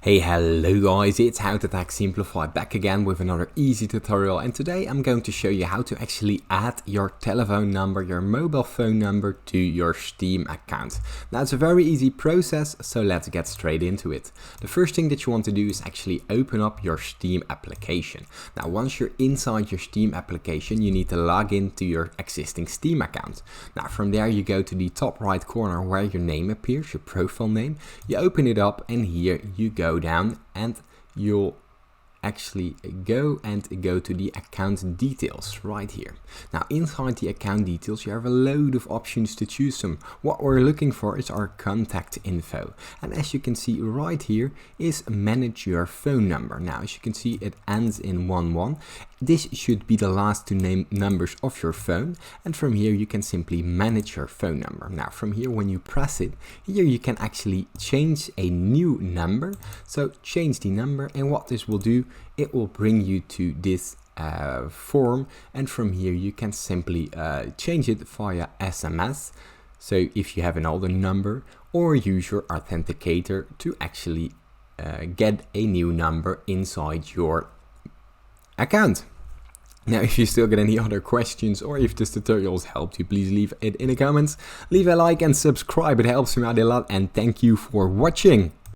Hey, hello guys, it's How to Tech Simplified back again with another easy tutorial, and today I'm going to show you how to actually add your telephone number, your mobile phone number to your Steam account. Now it's a very easy process, so let's get straight into it. The first thing that you want to do is actually open up your Steam application. Now once you're inside your Steam application, you need to log into your existing Steam account. Now from there you go to the top right corner where your name appears, your profile name. You open it up and here you go down and you'll actually go to the account details right here. Now inside the account details you have a load of options to choose from. What we're looking for is our contact info, and as you can see right here is manage your phone number. Now as you can see it ends in 11. This should be the last two numbers of your phone, and from here you can simply manage your phone number. Now from here, when you press it, here you can actually change a new number. So change the number, and what this will do, it will bring you to this form, and from here you can simply change it via SMS. So if you have an older number, or use your authenticator to actually get a new number inside your account. Now if you still get any other questions, or if this tutorial has helped you, please leave it in the comments. Leave a like and subscribe, it helps me out a lot, and thank you for watching.